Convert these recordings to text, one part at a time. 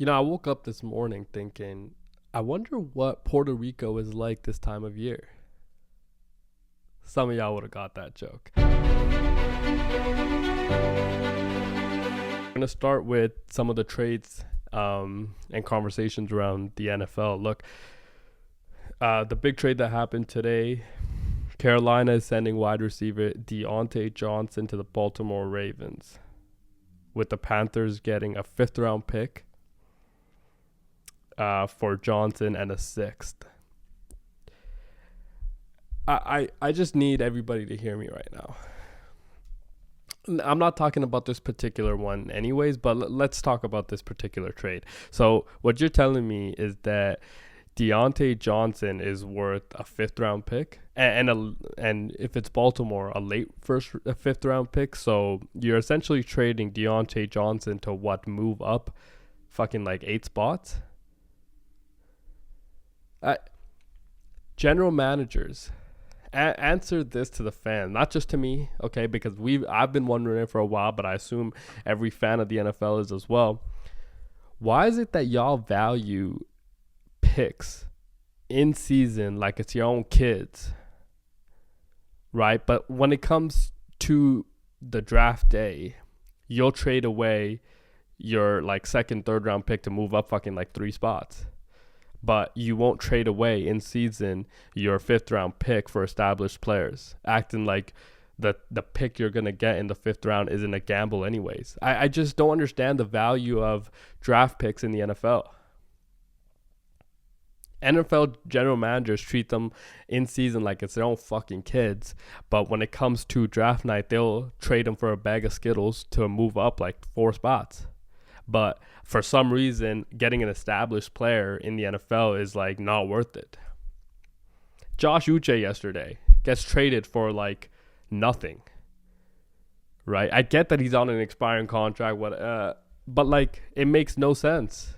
I woke up this morning thinking, I wonder what Puerto Rico is like this time of year. Some of y'all would have got that joke. I'm going to start with some of the trades and conversations around the NFL. Look, the big trade that happened today, Carolina is sending wide receiver Deontay Johnson to the Baltimore Ravens, with the Panthers getting a 5th-round pick for Johnson and a 6th. I just need everybody to hear me right now. I'm not talking about this particular one anyways, but let's talk about this particular trade. So what you're telling me is that Deontay Johnson is worth a 5th-round pick, and if it's Baltimore, a 5th-round pick. So you're essentially trading Deontay Johnson to move up fucking like 8 spots. General managers, answer this to the fan, not just to me, okay? Because I've been wondering it for a while, but I assume every fan of the NFL is as well. Why is it that y'all value picks in season like it's your own kids, right? But when it comes to the draft day, you'll trade away your like 2nd, 3rd-round pick to move up fucking like 3 spots. But you won't trade away in season your 5th-round pick for established players, acting like the pick you're going to get in the 5th round isn't a gamble anyways. I just don't understand the value of draft picks in the NFL. NFL general managers treat them in season like it's their own fucking kids. But when it comes to draft night, they'll trade them for a bag of Skittles to move up like 4 spots. But for some reason, getting an established player in the NFL is like not worth it. Josh Uche yesterday gets traded for like nothing, right? I get that he's on an expiring contract, but like it makes no sense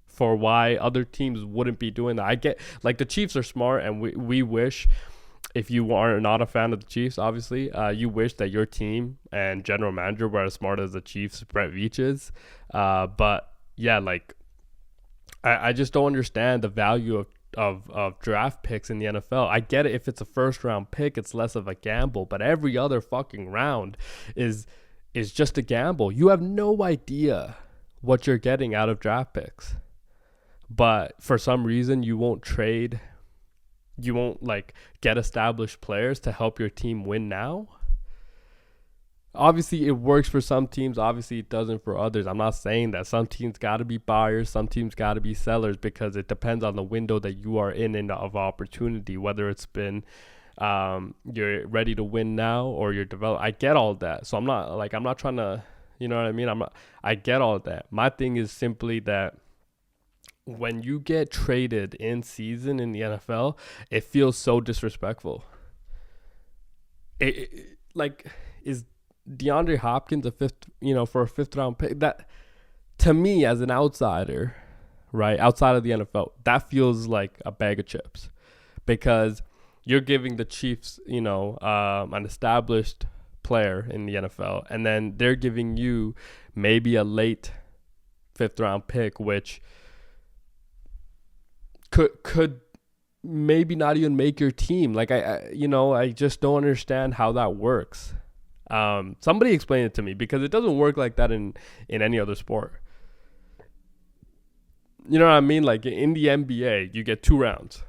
for why other teams wouldn't be doing that. I get like the Chiefs are smart, and we wish. If you are not a fan of the Chiefs, obviously, you wish that your team and general manager were as smart as the Chiefs' Brett Veach is. But yeah, like I just don't understand the value of draft picks in the NFL. I get it if it's a 1st-round pick, it's less of a gamble. But every other fucking round is just a gamble. You have no idea what you're getting out of draft picks. But for some reason, you won't trade. You won't like get established players to help your team win now. Obviously, it works for some teams. Obviously, it doesn't for others. I'm not saying that some teams got to be buyers, some teams got to be sellers, because it depends on the window that you are in of opportunity, whether it's been you're ready to win now or you're developed. I get all that. So I'm not trying to, you know what I mean? I get all that. My thing is simply that when you get traded in season in the NFL, it feels so disrespectful. Like, is DeAndre Hopkins for a 5th-round pick? That, to me, as an outsider, right, outside of the NFL, that feels like a bag of chips, because you're giving the Chiefs, an established player in the NFL, and then they're giving you maybe a late 5th-round pick, which could maybe not even make your team. Like I just don't understand how that works. Somebody explain it to me, because it doesn't work like that in any other sport. You know what I mean? Like in the NBA, you get 2 rounds,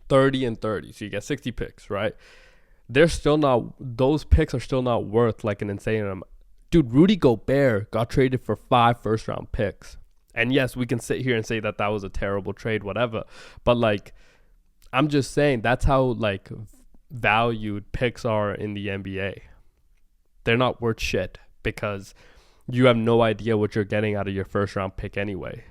30 and 30. So you get 60 picks, right? Those picks are still not worth like an insane amount. Dude, Rudy Gobert got traded for 5 1st-round picks. And yes, we can sit here and say that was a terrible trade, whatever. But like, I'm just saying that's how like valued picks are in the NBA. They're not worth shit, because you have no idea what you're getting out of your 1st-round pick anyway.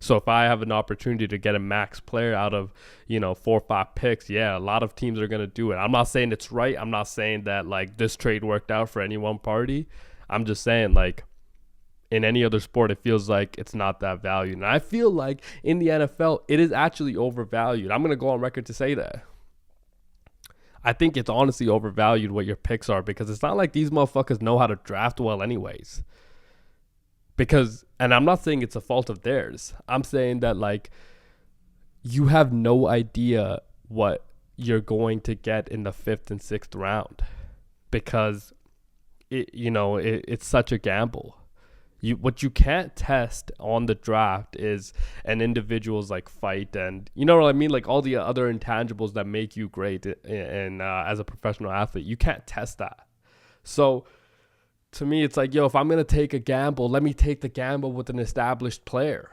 So if I have an opportunity to get a max player out of, 4 or 5 picks, yeah, a lot of teams are going to do it. I'm not saying it's right. I'm not saying that like this trade worked out for any one party. I'm just saying, like, in any other sport, it feels like it's not that valued. And I feel like in the NFL, it is actually overvalued. I'm going to go on record to say that. I think it's honestly overvalued what your picks are, because it's not like these motherfuckers know how to draft well anyways. Because, and I'm not saying it's a fault of theirs. I'm saying that, like, you have no idea what you're going to get in the 5th and 6th round, because it's such a gamble. What you can't test on the draft is an individual's like fight, and you know what I mean, like all the other intangibles that make you great and as a professional athlete. You can't test that. So to me, it's like, yo, if I'm gonna take a gamble, let me take the gamble with an established player.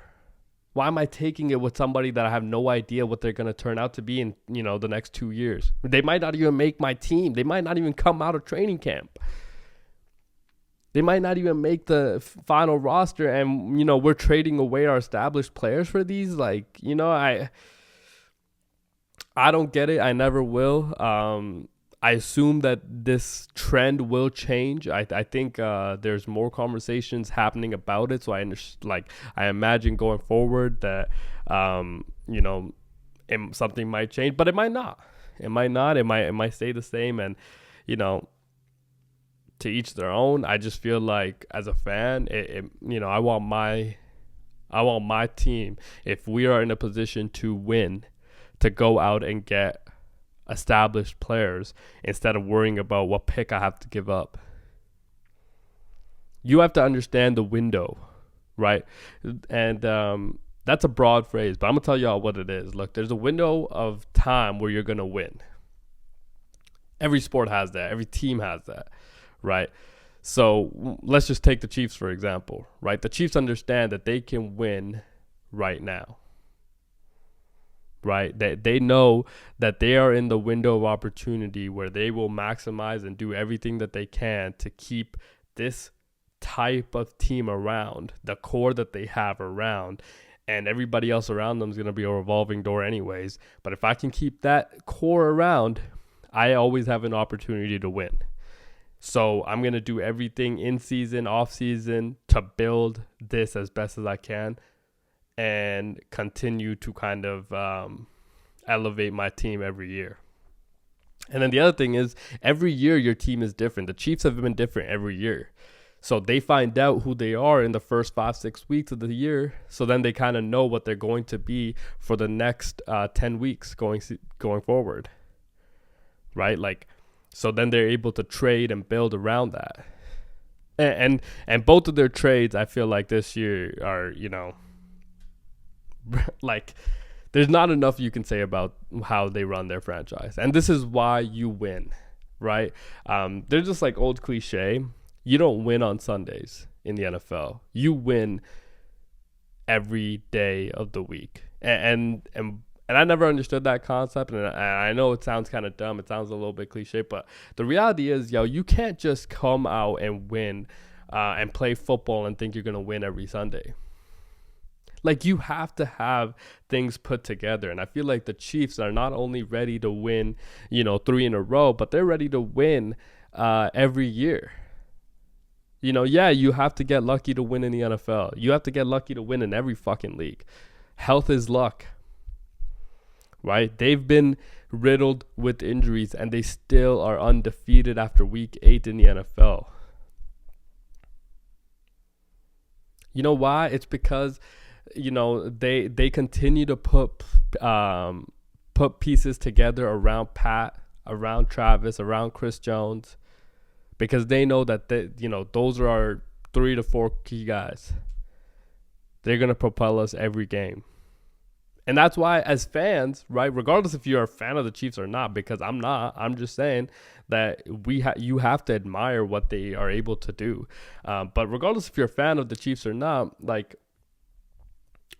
Why am I taking it with somebody that I have no idea what they're going to turn out to be in, the next 2 years? They might not even make my team. They might not even come out of training camp. They might not even make the final roster. And, we're trading away our established players for these. Like, I don't get it. I never will. I assume that this trend will change. I think there's more conversations happening about it. So I imagine going forward that something might change, but it might not. It might not. It might stay the same. And to each their own. I just feel like as a fan, I want my team, if we are in a position to win, to go out and get established players instead of worrying about what pick I have to give up. You have to understand the window, right? And that's a broad phrase, but I'm gonna tell y'all what it is. Look, there's a window of time where you're gonna win. Every sport has that. Every team has that, right? So let's just take the Chiefs for example, right? The Chiefs understand that they can win right now. Right? They know that they are in the window of opportunity where they will maximize and do everything that they can to keep this type of team around, the core that they have around, and everybody else around them is going to be a revolving door anyways. But if I can keep that core around, I always have an opportunity to win. So I'm going to do everything in season, off season to build this as best as I can and continue to kind of elevate my team every year. And then the other thing is, every year your team is different. The Chiefs have been different every year. So they find out who they are in the first 5-6 weeks of the year. So then they kind of know what they're going to be for the next 10 weeks going forward. Right? Like, so then they're able to trade and build around that. And both of their trades, I feel like this year are, like, there's not enough you can say about how they run their franchise. And this is why you win, right? They're just like old cliche. You don't win on Sundays in the NFL. You win every day of the week. And I never understood that concept. And I know it sounds kind of dumb. It sounds a little bit cliche. But the reality is, you can't just come out and win and play football and think you're going to win every Sunday. Like, you have to have things put together. And I feel like the Chiefs are not only ready to win, 3 in a row, but they're ready to win every year. You have to get lucky to win in the NFL. You have to get lucky to win in every fucking league. Health is luck, right? They've been riddled with injuries, and they still are undefeated after week 8 in the NFL. You know why? It's because they continue to put pieces together around Pat, around Travis, around Chris Jones, because they know that those are our 3 to 4 key guys. They're gonna propel us every game, and that's why, as fans, right, regardless if you're a fan of the Chiefs or not, because I'm not, I'm just saying that you have to admire what they are able to do. But regardless if you're a fan of the Chiefs or not, like,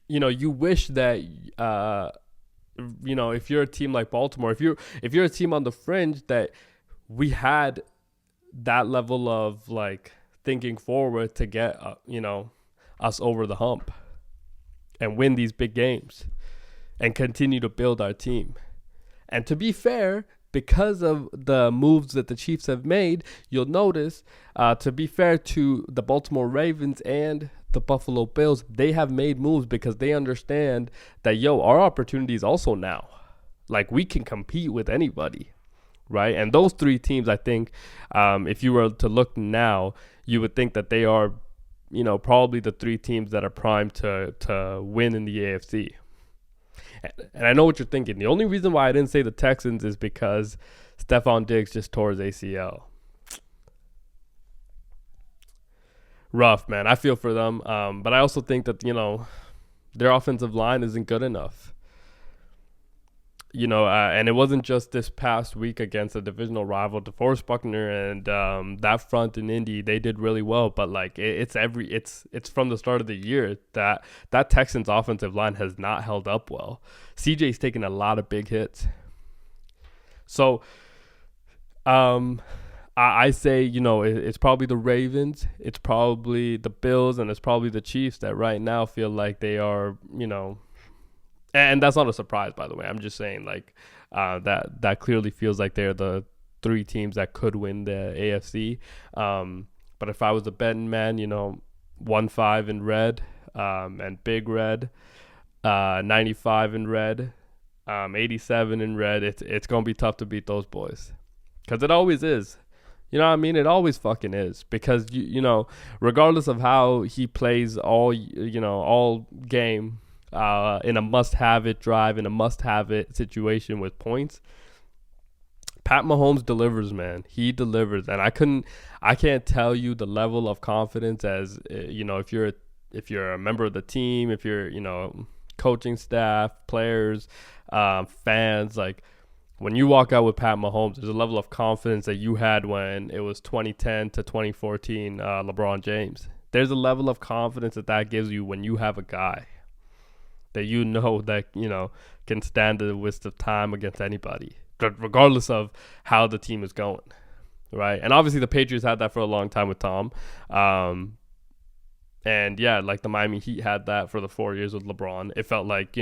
you wish that, if you're a team like Baltimore, if you're a team on the fringe, that we had that level of like thinking forward to get, us over the hump and win these big games and continue to build our team. And to be fair, because of the moves that the Chiefs have made, you'll notice, to be fair to the Baltimore Ravens and the Buffalo Bills, they have made moves because they understand that, our opportunity is also now. Like, we can compete with anybody, right? And those 3 teams, I think, if you were to look now, you would think that they are, probably the three teams that are primed to win in the AFC. And I know what you're thinking. The only reason why I didn't say the Texans is because Stephon Diggs just tore his ACL. Rough, man. I feel for them. But I also think that, their offensive line isn't good enough. And it wasn't just this past week against a divisional rival, DeForest Buckner, and that front in Indy. They did really well, but like it's from the start of the year that Texans offensive line has not held up well. CJ's taken a lot of big hits, so I say it's probably the Ravens, it's probably the Bills, and it's probably the Chiefs that right now feel like they are And that's not a surprise, by the way. I'm just saying, that clearly feels like they're the three teams that could win the AFC. But if I was a betting man, 1-5 in red, and big red, 95 in red, 87 in red. It's gonna be tough to beat those boys, because it always is. You know what I mean? It always fucking is, because regardless of how he plays all game. In a must-have-it drive, in a must-have-it situation with points, Pat Mahomes delivers, man. He delivers, and I can't tell you the level of confidence as if you're a member of the team, if you're coaching staff, players, fans. Like when you walk out with Pat Mahomes, there's a level of confidence that you had when it was 2010 to 2014 LeBron James. There's a level of confidence that gives you when you have a guy that can stand the waste of time against anybody, regardless of how the team is going, right? And obviously the Patriots had that for a long time with Tom, and yeah, like the Miami Heat had that for the 4 years with LeBron. It felt like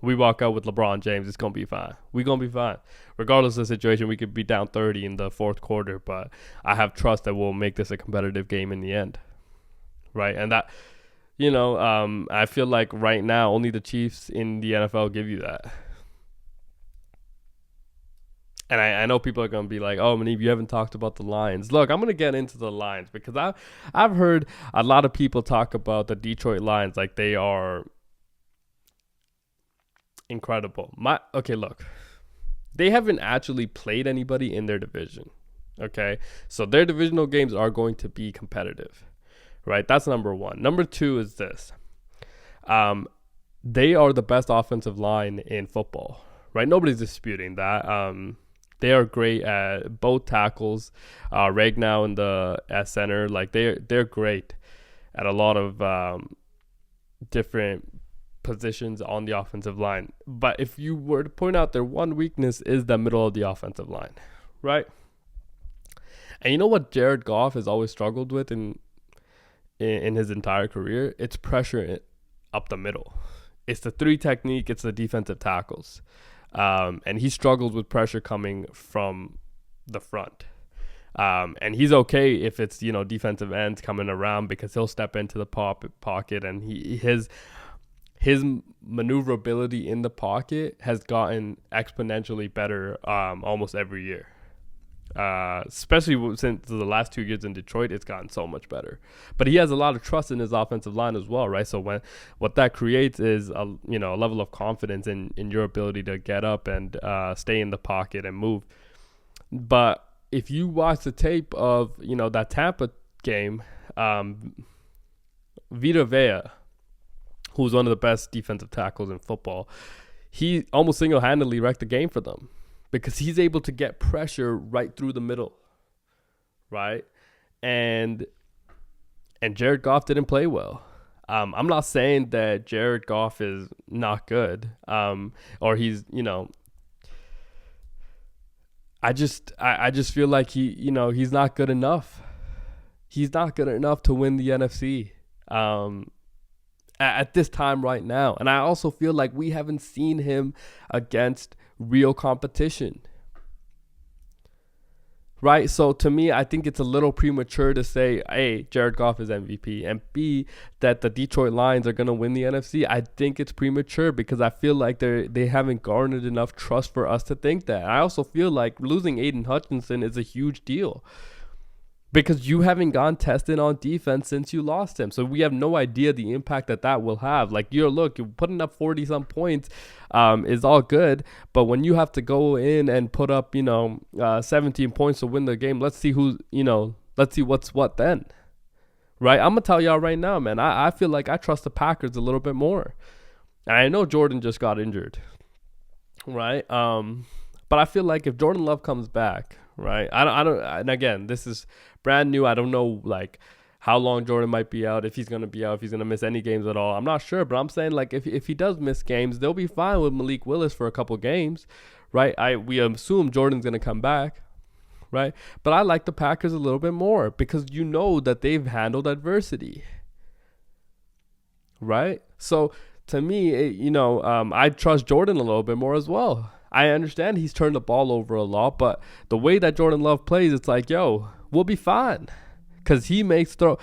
we walk out with LeBron James, it's gonna be fine. We're gonna be fine, regardless of the situation. We could be down 30 in the fourth quarter, but I have trust that we'll make this a competitive game in the end, right? And that. I feel like right now only the Chiefs in the NFL give you that. And I know people are going to be like, oh, Muneeb, you haven't talked about the Lions. Look, I'm going to get into the Lions, because I've heard a lot of people talk about the Detroit Lions like they are incredible. Look, they haven't actually played anybody in their division, okay? So their divisional games are going to be competitive. Right, that's number one. Number two is this. They are the best offensive line in football, right? Nobody's disputing that. They are great at both tackles. Ragnow in the at center, like they're great at a lot of different positions on the offensive line. But if you were to point out their one weakness is the middle of the offensive line, right? And you know what Jared Goff has always struggled with in his entire career? It's pressure up the middle. It's the three technique. It's the defensive tackles. And he struggles with pressure coming from the front. And he's okay if it's, defensive ends coming around, because he'll step into the pocket, and his maneuverability in the pocket has gotten exponentially better almost every year. Especially since the last 2 years in Detroit, it's gotten so much better. But he has a lot of trust in his offensive line as well, right? So what that creates is a level of confidence in your ability to get up and stay in the pocket and move. But if you watch the tape of that Tampa game, Vita Vea, who's one of the best defensive tackles in football, he almost single-handedly wrecked the game for them, because he's able to get pressure right through the middle, right? And Jared Goff didn't play well. I'm not saying that Jared Goff is not good, or he's, I just feel like he's not good enough. He's not good enough to win the NFC at this time right now. And I also feel like we haven't seen him against real competition, right? So to me, I think it's a little premature to say, A, Jared Goff is MVP, and B, that the Detroit Lions are going to win the NFC. I think it's premature, because I feel like they haven't garnered enough trust for us to think that. I also feel like losing Aiden Hutchinson is a huge deal, because you haven't gone tested on defense since you lost him. So we have no idea the impact that will have. Like, you're putting up 40 some points is all good, but when you have to go in and put up 17 points to win the game, let's see what's what then, right? I'm gonna tell y'all right now, man, I feel like I trust the Packers a little bit more. And I know Jordan just got injured, right? But I feel like if Jordan Love comes back, right? I don't. And again, this is brand new. I don't know like how long Jordan might be out, if he's gonna be out, if he's gonna miss any games at all. I'm not sure, but I'm saying like if he does miss games, they'll be fine with Malik Willis for a couple games, right? We assume Jordan's gonna come back, right? But I like the Packers a little bit more because you know that they've handled adversity, right? So to me, I trust Jordan a little bit more as well. I understand he's turned the ball over a lot, but the way that Jordan Love plays, it's like, yo, we'll be fine. Because he makes throw.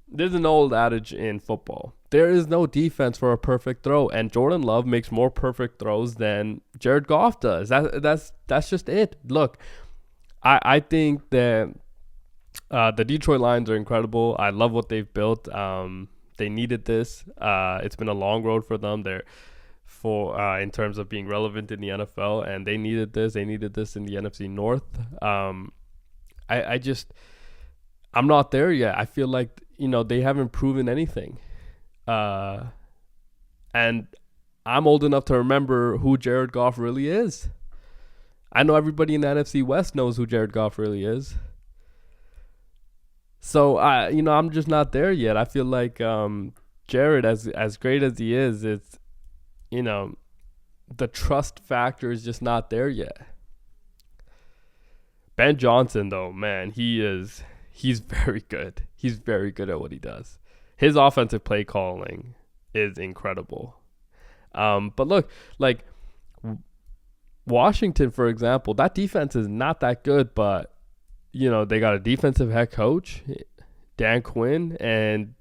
There's an old adage in football. There is no defense for a perfect throw. And Jordan Love makes more perfect throws than Jared Goff does. That's just it. Look, I think that the Detroit Lions are incredible. I love what they've built. They needed this. It's been a long road for them. In terms of being relevant in the NFL, and they needed this. They needed this in the NFC North. I'm not there yet. I feel like they haven't proven anything, and I'm old enough to remember who Jared Goff really is. I know everybody in the NFC West knows who Jared Goff really is. So I'm just not there yet. I feel like Jared, as great as he is, it's the trust factor is just not there yet. Ben Johnson, though, man, he's very good. He's very good at what he does. His offensive play calling is incredible. But look, like Washington, for example, that defense is not that good, but they got a defensive head coach, Dan Quinn, and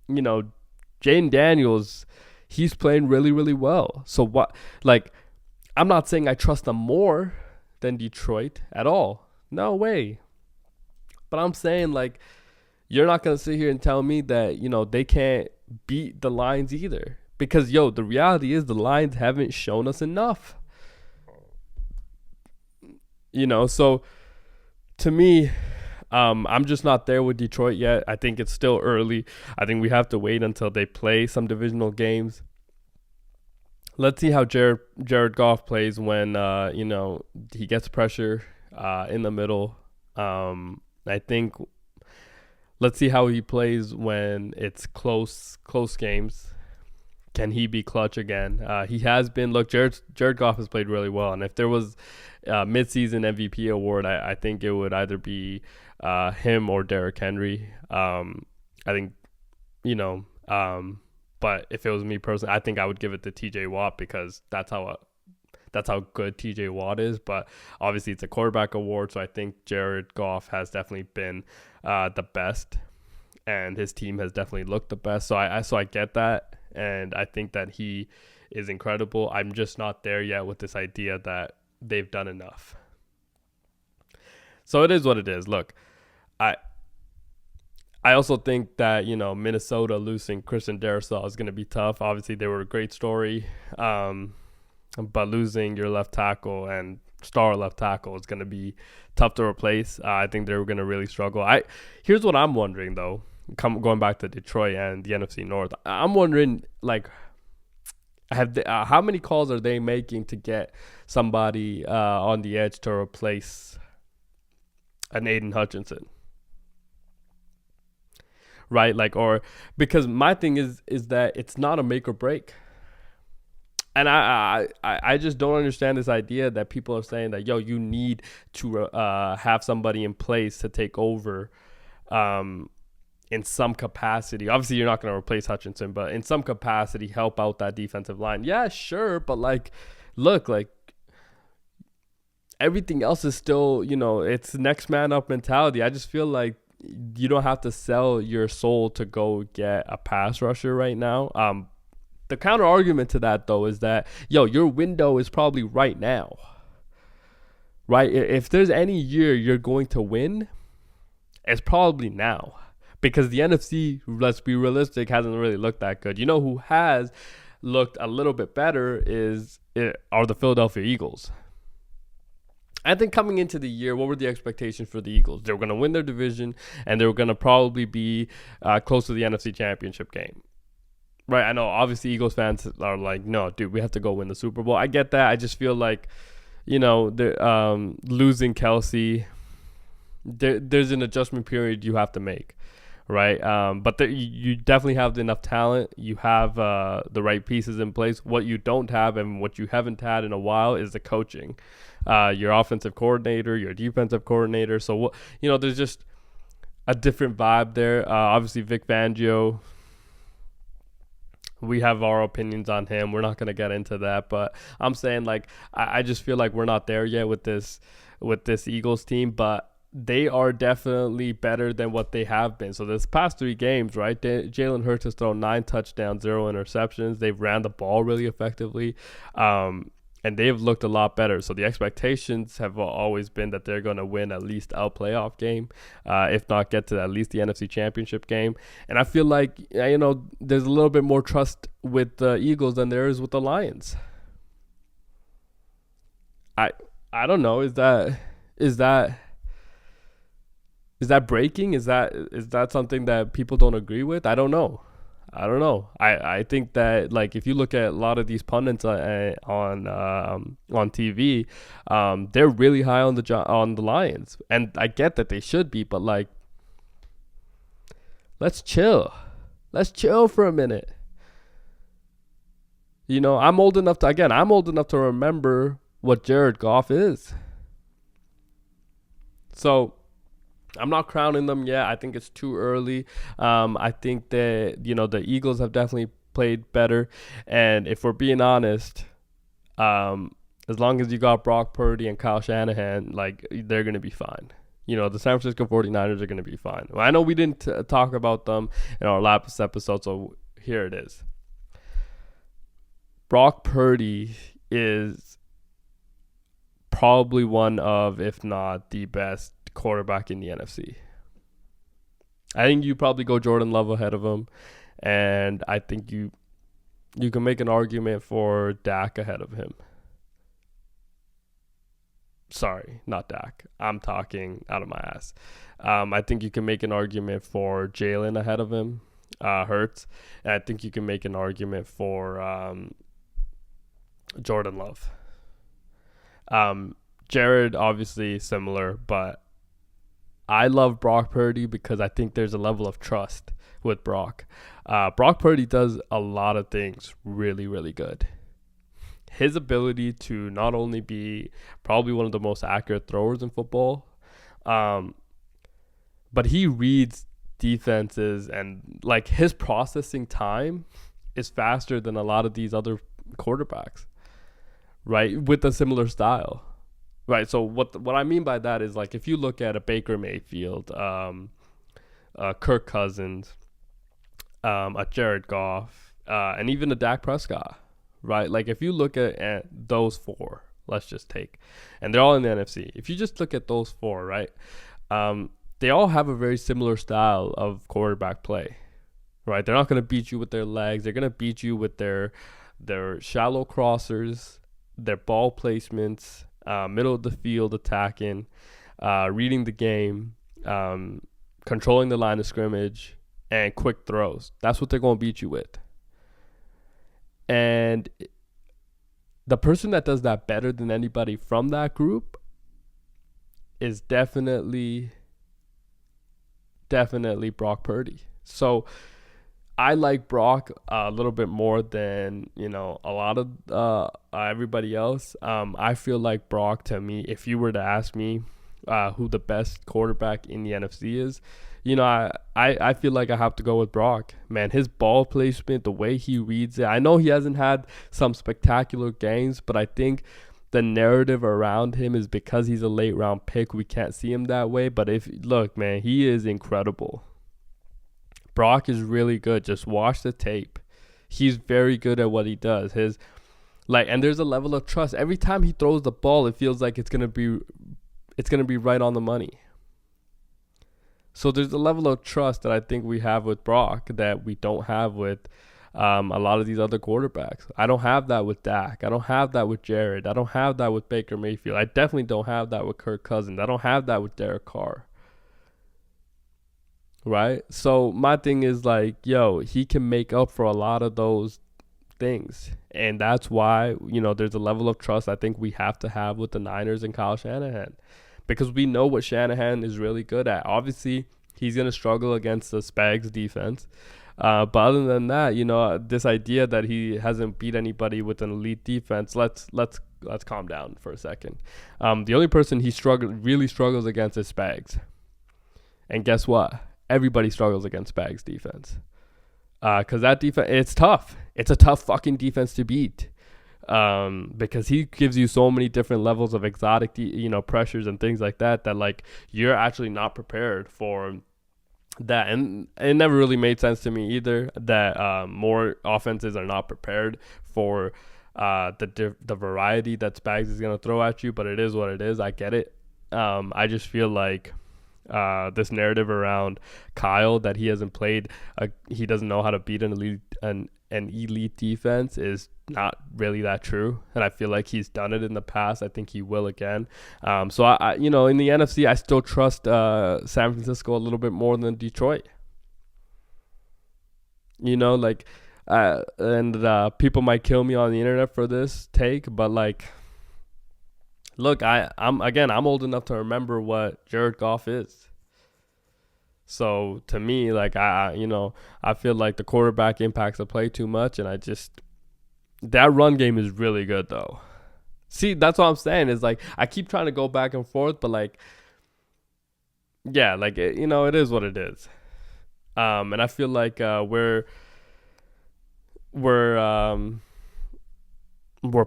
Jaden Daniels. He's playing really, really well. So what? Like, I'm not saying I trust them more than Detroit at all. No way. But I'm saying, like, you're not gonna sit here and tell me that they can't beat the Lions either. Because the reality is the Lions haven't shown us enough. So to me, I'm just not there with Detroit yet. I think it's still early. I think we have to wait until they play some divisional games. Let's see how Jared Goff plays when he gets pressure in the middle. I think let's see how he plays when it's close games. Can he be clutch again? He has been. Look, Jared Goff has played really well, and if there was a midseason MVP award, I think it would either be him or Derrick Henry. I think, but if it was me personally, I think I would give it to TJ Watt because that's how good TJ Watt is. But obviously it's a quarterback award, so I think Jared Goff has definitely been the best, and his team has definitely looked the best. So I get that, and I think that he is incredible. I'm just not there yet with this idea that they've done enough. So it is what it is. Look, I also think that, Minnesota losing Christian Darrisaw is going to be tough. Obviously, they were a great story, but losing your left tackle and star left tackle is going to be tough to replace. I think they're going to really struggle. Here's what I'm wondering, though, going back to Detroit and the NFC North. I'm wondering, like, how many calls are they making to get somebody on the edge to replace an Aiden Hutchinson? Right, like, or because my thing is that it's not a make or break, and I just don't understand this idea that people are saying that you need to have somebody in place to take over, in some capacity. Obviously, you're not going to replace Hutchinson, but in some capacity, help out that defensive line. Yeah, sure, but like, look, like everything else is still, it's next man up mentality. I just feel like you don't have to sell your soul to go get a pass rusher right now. The counter argument to that, though, is that, your window is probably right now, right? If there's any year you're going to win, It's probably now. Because the NFC, let's be realistic, hasn't really looked that good. You know who has looked a little bit better are the Philadelphia Eagles. I think coming into the year, what were the expectations for the Eagles? They were going to win their division, and they were going to probably be close to the NFC Championship game. Right, I know, obviously, Eagles fans are like, no, dude, we have to go win the Super Bowl. I get that. I just feel like, losing Kelsey, there's an adjustment period you have to make. Right, but you definitely have enough talent. You have the right pieces in place. What you don't have and what you haven't had in a while is the coaching. Your offensive coordinator, your defensive coordinator. So there's just a different vibe there. Obviously, Vic Fangio. We have our opinions on him. We're not gonna get into that, but I'm saying like I just feel like we're not there yet with this Eagles team, but they are definitely better than what they have been. So this past 3 games, right? Jalen Hurts has thrown 9 touchdowns, 0 interceptions. They've ran the ball really effectively, and they've looked a lot better. So the expectations have always been that they're going to win at least a playoff game, if not get to at least the NFC Championship game. And I feel like there's a little bit more trust with the Eagles than there is with the Lions. I don't know. Is that breaking? Is that something that people don't agree with? I don't know. I think that like if you look at a lot of these pundits on TV, they're really high on the Lions, and I get that they should be, but like, let's chill for a minute. I'm old enough to remember what Jared Goff is. So I'm not crowning them yet. I think it's too early. I think that, the Eagles have definitely played better. And if we're being honest, as long as you got Brock Purdy and Kyle Shanahan, like, they're going to be fine. The San Francisco 49ers are going to be fine. I know we didn't talk about them in our last episode, so here it is. Brock Purdy is probably one of, if not the best quarterback in the NFC. I think you probably go Jordan Love ahead of him, and I think you can make an argument for Dak ahead of him. Sorry, not Dak. I'm talking out of my ass. I think you can make an argument for Jalen ahead of him, Hurts, and I think you can make an argument for Jordan Love. Jared, obviously similar, but I love Brock Purdy because I think there's a level of trust with Brock. Brock Purdy does a lot of things really, really good. His ability to not only be probably one of the most accurate throwers in football, but he reads defenses, and like his processing time is faster than a lot of these other quarterbacks, right? With a similar style. Right, so what I mean by that is, like, if you look at a Baker Mayfield, Kirk Cousins, a Jared Goff, and even a Dak Prescott, right? Like, if you look at those 4, let's just take, and they're all in the NFC. If you just look at those 4, right, they all have a very similar style of quarterback play, right? They're not going to beat you with their legs. They're going to beat you with their shallow crossers, their ball placements, middle of the field attacking, reading the game, controlling the line of scrimmage, and quick throws. That's what they're going to beat you with. And the person that does that better than anybody from that group is definitely Brock Purdy. So I like Brock a little bit more than, a lot of everybody else. I feel like Brock, to me, if you were to ask me who the best quarterback in the NFC is, I feel like I have to go with Brock. Man, his ball placement, the way he reads it. I know he hasn't had some spectacular games, but I think the narrative around him is because he's a late round pick. We can't see him that way. But look, man, he is incredible. Brock is really good. Just watch the tape. He's very good at what he does. And there's a level of trust. Every time he throws the ball, it feels like it's gonna be right on the money. So there's a level of trust that I think we have with Brock that we don't have with a lot of these other quarterbacks. I don't have that with Dak. I don't have that with Jared. I don't have that with Baker Mayfield. I definitely don't have that with Kirk Cousins. I don't have that with Derek Carr. Right? So my thing is like, yo, he can make up for a lot of those things. And that's why, there's a level of trust I think we have to have with the Niners and Kyle Shanahan. Because we know what Shanahan is really good at. Obviously, he's going to struggle against the Spags defense. But other than that, this idea that he hasn't beat anybody with an elite defense, let's calm down for a second. The only person he really struggles against is Spags. And guess what? Everybody struggles against Spags defense. Because that defense, it's tough. It's a tough fucking defense to beat. Because he gives you so many different levels of exotic, pressures and things like that like you're actually not prepared for that. And it never really made sense to me either that more offenses are not prepared for the variety that Spags is going to throw at you. But it is what it is. I get it. I just feel like this narrative around Kyle that he hasn't played, he doesn't know how to beat an elite defense is not really that true. And I feel like he's done it in the past. I think he will again. So I in the NFC, I still trust San Francisco a little bit more than Detroit. And people might kill me on the internet for this take, but like, look, I'm old enough to remember what Jared Goff is. So to me, like I feel like the quarterback impacts the play too much, and that run game is really good though. See, that's what I'm saying. Is like I keep trying to go back and forth, but like, yeah, like it is what it is. And I feel like we're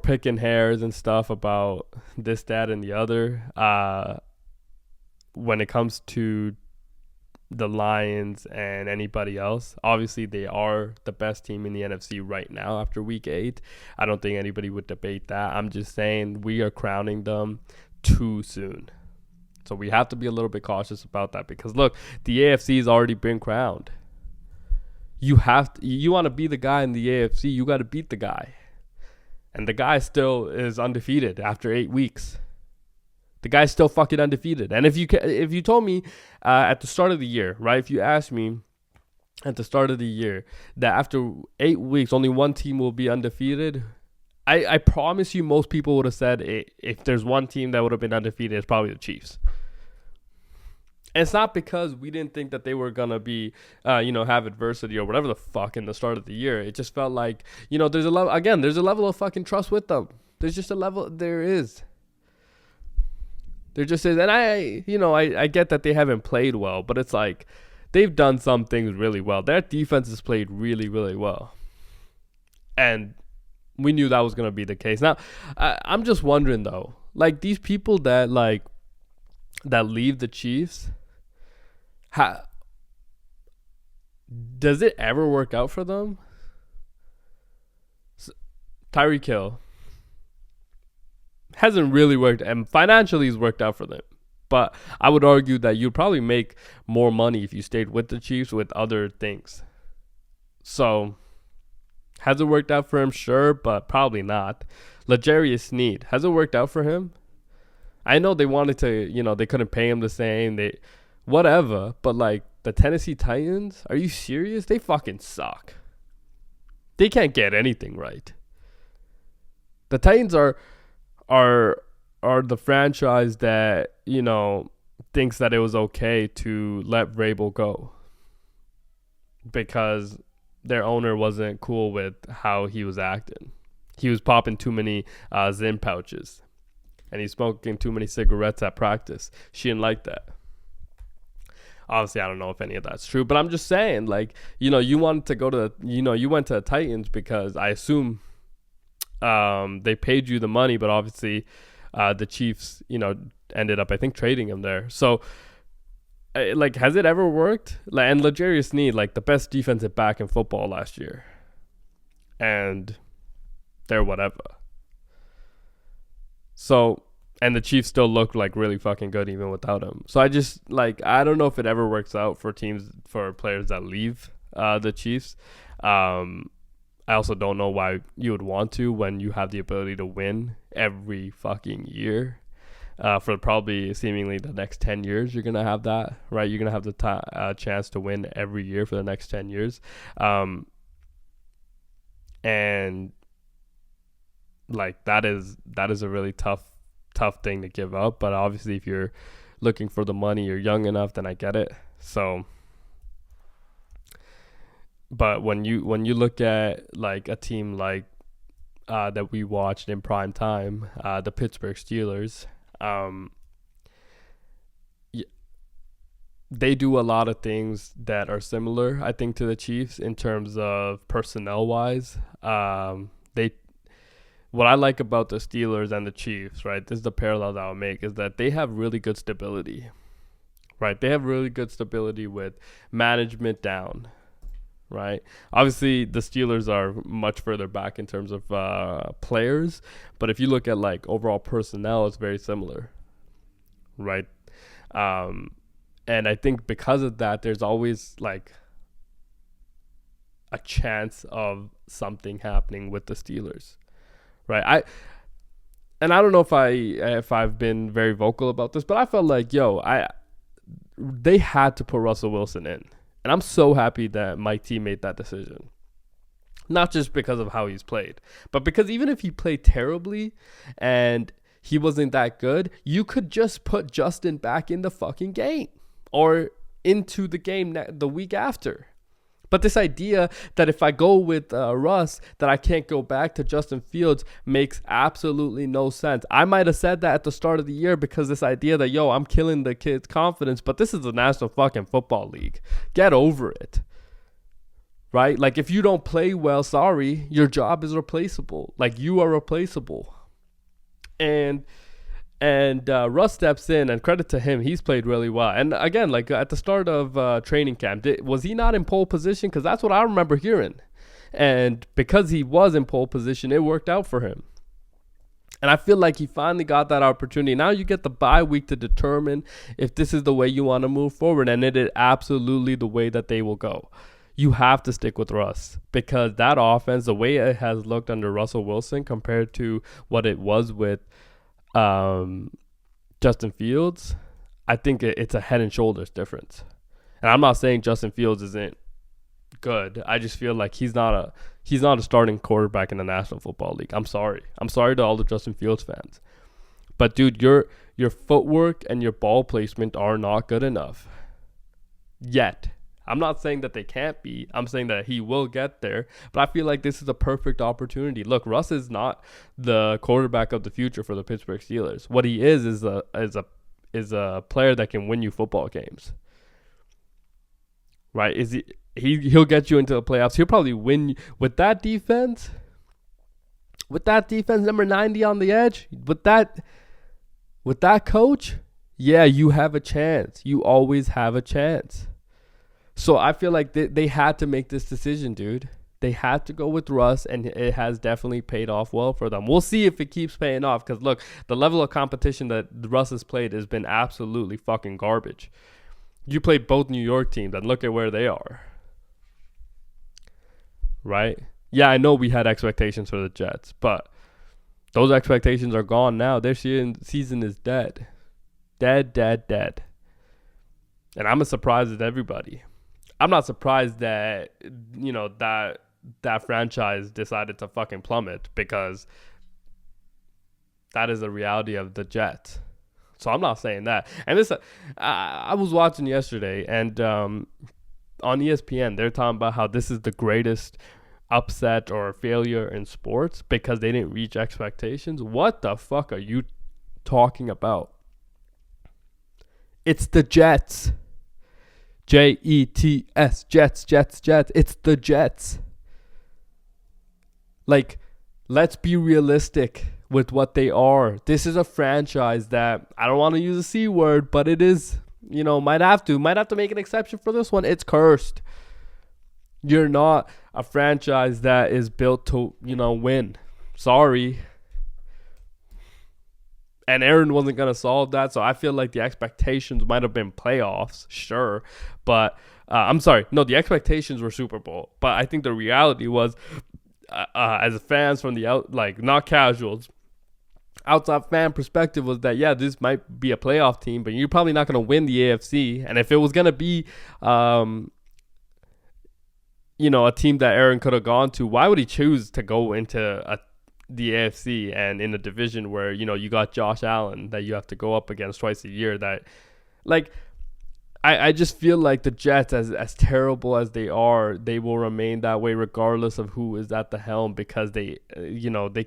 picking hairs and stuff about this, that, and the other. When it comes to the Lions and anybody else, obviously they are the best team in the NFC right now after week 8. I don't think anybody would debate that. I'm just saying we are crowning them too soon. So we have to be a little bit cautious about that because look, the AFC has already been crowned. You want to be the guy in the AFC, you got to beat the guy. And the guy still is undefeated after 8 weeks. The guy's still fucking undefeated. And if you told me at the start of the year, right? If you asked me at the start of the year that after 8 weeks only one team will be undefeated, I promise you most people would have said if there's one team that would have been undefeated, it's probably the Chiefs. And it's not because we didn't think that they were going to be, have adversity or whatever the fuck in the start of the year. It just felt like, there's a level of fucking trust with them. There's just a level, there is. There just is. And I get that they haven't played well, but it's like they've done some things really well. Their defense has played really, really well. And we knew that was going to be the case. Now, I'm just wondering, though, like these people that leave the Chiefs, does it ever work out for them? Tyreek Hill hasn't really worked, and financially has worked out for them. But I would argue that you'd probably make more money if you stayed with the Chiefs with other things. So, has it worked out for him? Sure, but probably not. L'Jarius Sneed, has it worked out for him? I know they wanted to, they couldn't pay him the same. Whatever. But like the Tennessee Titans, are you serious? They fucking suck. They can't get anything right. The Titans are the franchise that, thinks that it was okay to let Vrabel go because their owner wasn't cool with how he was acting. He was popping too many Zyn pouches and he's smoking too many cigarettes at practice. She didn't like that. Obviously, I don't know if any of that's true, but I'm just saying, like, you wanted to go to, you went to the Titans because I assume they paid you the money, but obviously the Chiefs, ended up, I think, trading him there. So, like, has it ever worked? Like, and L'Jarius Sneed, like, the best defensive back in football last year. And they're whatever. So, And the Chiefs still look like really fucking good even without him. So I just like I don't know if it ever works out for teams for players that leave the Chiefs. I also don't know why you would want to when you have the ability to win every fucking year. For probably seemingly the next 10 years, you're going to have that, right? You're going to have the chance to win every year for the next 10 years. And like that is a really tough thing to give up. But obviously if you're looking for the money, you're young enough, then I get it. So but when you look at like a team like that we watched in prime time, the Pittsburgh Steelers, they do a lot of things that are similar, I think, to the Chiefs in terms of personnel wise. They What I like about the Steelers and the Chiefs, right? This is the parallel that I'll make, is that they have really good stability, right? They have really good stability with management down, right? Obviously, the Steelers are much further back in terms of players, but if you look at like overall personnel, it's very similar, right? And I think because of that, there's always like a chance of something happening with the Steelers, right? I don't know if I've been very vocal about this, but I felt like they had to put Russell Wilson in. And I'm so happy that Mike T made that decision. Not just because of how he's played, but because even if he played terribly and he wasn't that good, you could just put Justin back in the fucking game or into the game the week after. But this idea that if I go with Russ, that I can't go back to Justin Fields makes absolutely no sense. I might have said that at the start of the year because this idea that, I'm killing the kid's confidence, but this is the National fucking Football League. Get over it. Right? Like, if you don't play well, sorry, your job is replaceable. Like, you are replaceable. And Russ steps in, and credit to him, he's played really well. And again, like at the start of training camp, was he not in pole position? Because that's what I remember hearing. And because he was in pole position, it worked out for him. And I feel like he finally got that opportunity. Now you get the bye week to determine if this is the way you want to move forward. And it is absolutely the way that they will go. You have to stick with Russ because that offense, the way it has looked under Russell Wilson compared to what it was with Justin Fields, I think it's a head and shoulders difference. And I'm not saying Justin Fields isn't good. I just feel like he's not a starting quarterback in the National Football League. I'm sorry to all the Justin Fields fans, but dude, your footwork and your ball placement are not good enough yet. I'm not saying that they can't be. I'm saying that he will get there. But I feel like this is a perfect opportunity. Look, Russ is not the quarterback of the future for the Pittsburgh Steelers. What he is a player that can win you football games. Right? He'll get you into the playoffs. He'll probably win with that defense. With that defense, number 90 on the edge. With that coach, yeah, you have a chance. You always have a chance. So I feel like they had to make this decision, dude. They had to go with Russ, and it has definitely paid off well for them. We'll see if it keeps paying off because, look, the level of competition that Russ has played has been absolutely fucking garbage. You played both New York teams, and look at where they are. Right? Yeah, I know we had expectations for the Jets, but those expectations are gone now. Their season is dead. Dead. And I'm as surprised as everybody. I'm not surprised that, that franchise decided to fucking plummet because that is the reality of the Jets. So I'm not saying that. And this, I was watching yesterday, and on ESPN, they're talking about how this is the greatest upset or failure in sports because they didn't reach expectations. What the fuck are you talking about? It's the Jets. Jets, Jets. It's the Jets. Like, let's be realistic with what they are. This is a franchise that, I don't want to use a C word, but it is, might have to make an exception for this one. It's cursed. You're not a franchise that is built to, win. Sorry. And Aaron wasn't going to solve that. So I feel like the expectations might have been playoffs, sure. But I'm sorry. No, the expectations were Super Bowl. But I think the reality was, as fans from the out, like not casuals, outside fan perspective was that, yeah, this might be a playoff team, but you're probably not going to win the AFC. And if it was going to be, a team that Aaron could have gone to, why would he choose to go into the AFC and in a division where, you got Josh Allen that you have to go up against twice a year? That, like, I just feel like the Jets, as terrible as they are, they will remain that way regardless of who is at the helm, because they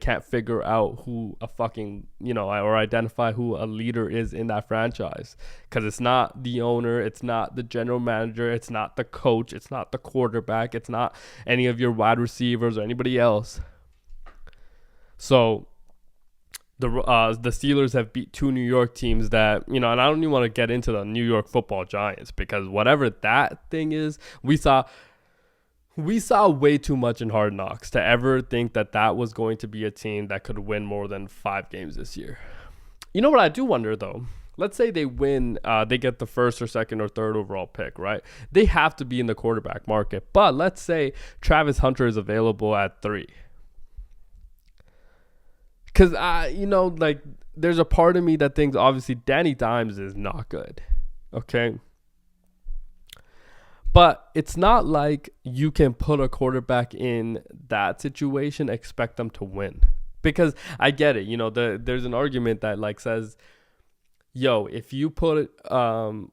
can't figure out who a fucking, or identify who a leader is in that franchise. Because it's not the owner, it's not the general manager, it's not the coach, it's not the quarterback, it's not any of your wide receivers or anybody else. So the Steelers have beat two New York teams that, and I don't even want to get into the New York Football Giants, because whatever that thing is, we saw way too much in Hard Knocks to ever think that was going to be a team that could win more than 5 games this year. You know what I do wonder, though? Let's say they win, they get the first or second or third overall pick, right? They have to be in the quarterback market. But let's say Travis Hunter is available at 3. Because, there's a part of me that thinks, obviously, Danny Dimes is not good. Okay? But it's not like you can put a quarterback in that situation, expect them to win. Because I get it. There's an argument that, says, if you put an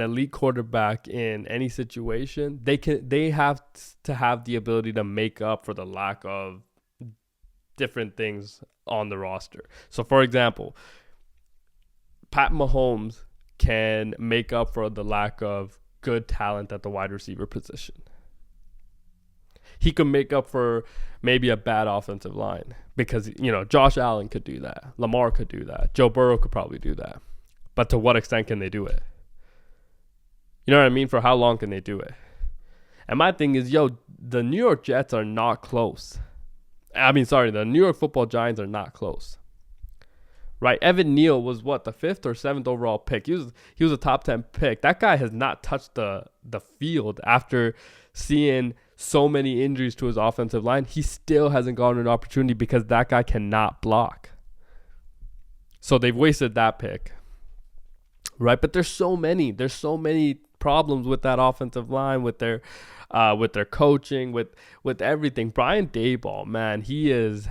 elite quarterback in any situation, they have to have the ability to make up for the lack of different things on the roster. So, for example, Pat Mahomes can make up for the lack of good talent at the wide receiver position. He could make up for maybe a bad offensive line because, Josh Allen could do that. Lamar could do that. Joe Burrow could probably do that. But to what extent can they do it? You know what I mean? For how long can they do it? And my thing is, the New York Jets are not close. The New York Football Giants are not close. Right? Evan Neal was the 5th or 7th overall pick. He was a top 10 pick. That guy has not touched the field after seeing so many injuries to his offensive line. He still hasn't gotten an opportunity because that guy cannot block. So they've wasted that pick. Right? But there's so many problems with that offensive line, with their coaching, with everything. Brian Daboll, man, he's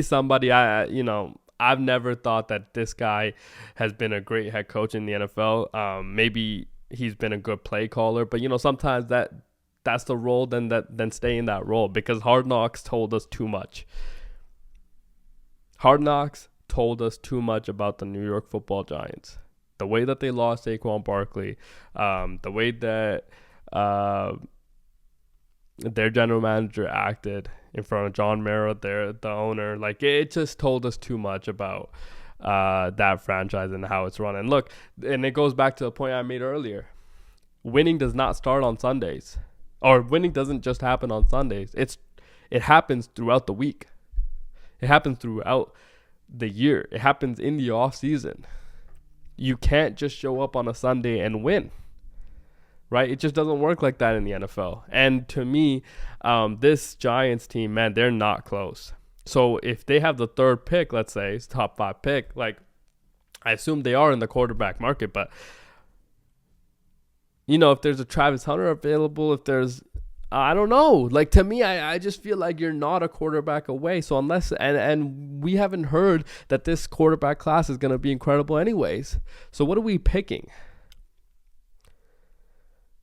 somebody I've never thought that this guy has been a great head coach in the NFL. Maybe he's been a good play caller, but sometimes that's the role. Then stay in that role, because Hard Knocks told us too much. Hard Knocks told us too much about the New York Football Giants. The way that they lost Saquon Barkley, the way that their general manager acted in front of John Mara, the owner, it just told us too much about that franchise and how it's run. And look, and it goes back to the point I made earlier. Winning does not start on Sundays, or winning doesn't just happen on Sundays. It happens throughout the week. It happens throughout the year. It happens in the off season. You can't just show up on a Sunday and win. Right? It just doesn't work like that in the NFL. And to me, this Giants team, man, they're not close. So if they have the 3rd pick, let's say, it's top 5 pick, I assume they are in the quarterback market. But, if there's a Travis Hunter available, if there's, I don't know. To me, I just feel like you're not a quarterback away. So unless, and we haven't heard that this quarterback class is going to be incredible anyways. So what are we picking?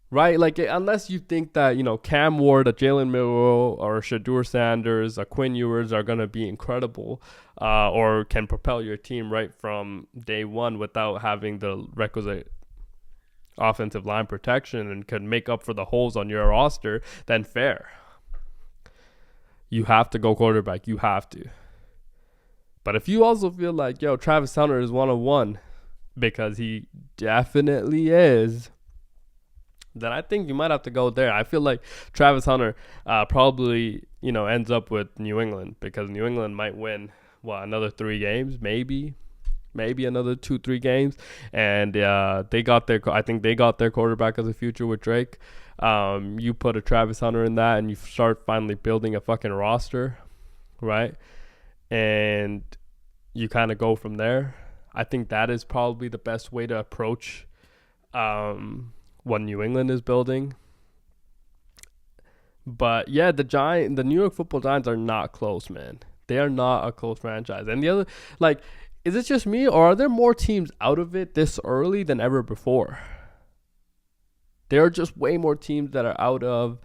Right? Unless you think that, Cam Ward, a Jalen Milroe, or Shadur Sanders, a Quinn Ewers are going to be incredible, or can propel your team right from day one without having the requisite offensive line protection and could make up for the holes on your roster, then fair. You have to go quarterback. You have to. But if you also feel like, Travis Hunter is 101, because he definitely is, then I think you might have to go there. I feel like Travis Hunter probably, ends up with New England, because New England might win, another 3 games, maybe maybe another 2-3 games, and I think they got their quarterback of the future with Drake. You put a Travis Hunter in that, and you start finally building a fucking roster, right? And you kind of go from there. I think that is probably the best way to approach what New England is building. But yeah, the New York Football Giants are not close, man. They are not a close franchise. And the other, like, is it just me, or are there more teams out of it this early than ever before? There are just way more teams that are out of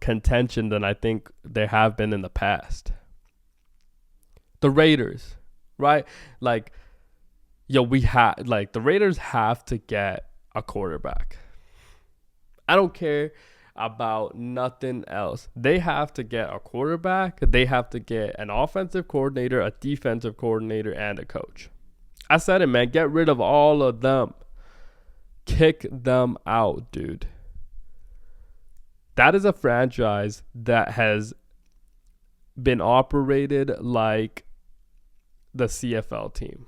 contention than I think there have been in the past. The Raiders, right? Like, the Raiders have to get a quarterback. I don't care about nothing else. They have to get a quarterback. They have to get an offensive coordinator, a defensive coordinator, and a coach. I said it, man. Get rid of all of them. Kick them out, dude. That is a franchise that has been operated like the CFL team.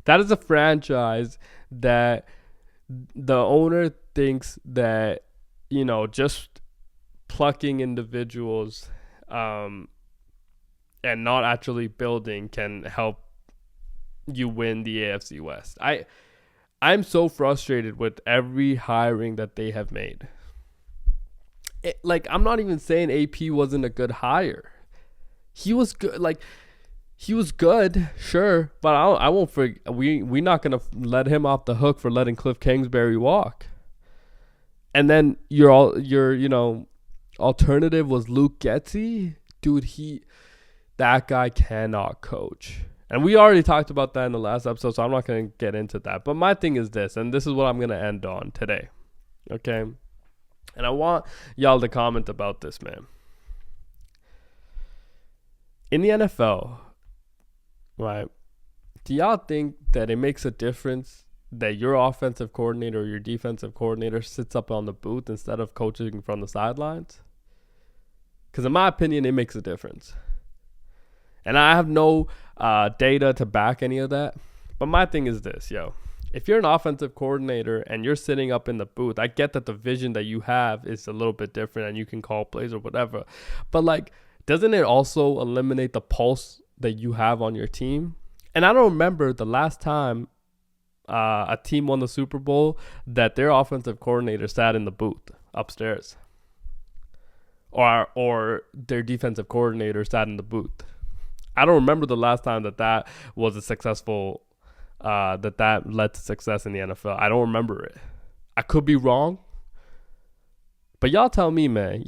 That is a franchise that the owner thinks that, just plucking individuals and not actually building can help you win the AFC West. I'm so frustrated with every hiring that they have made. I'm not even saying AP wasn't a good hire. He was good. He was good, sure, but I won't forget. We're not gonna let him off the hook for letting Cliff Kingsbury walk. And then your alternative was Luke Getsy, dude. That guy cannot coach, and we already talked about that in the last episode, so I'm not gonna get into that. But my thing is this, and this is what I'm gonna end on today, okay? And I want y'all to comment about this, man. In the NFL, right, do y'all think that it makes a difference that your offensive coordinator or your defensive coordinator sits up on the booth instead of coaching from the sidelines? Because in my opinion, it makes a difference. And I have no data to back any of that. But my thing is this, if you're an offensive coordinator and you're sitting up in the booth, I get that the vision that you have is a little bit different and you can call plays or whatever. But doesn't it also eliminate the pulse that you have on your team? And I don't remember the last time a team won the Super Bowl that their offensive coordinator sat in the booth upstairs, or their defensive coordinator sat in the booth. I don't remember the last time that was a successful, that led to success in the NFL. I don't remember it. I could be wrong, but y'all tell me, man.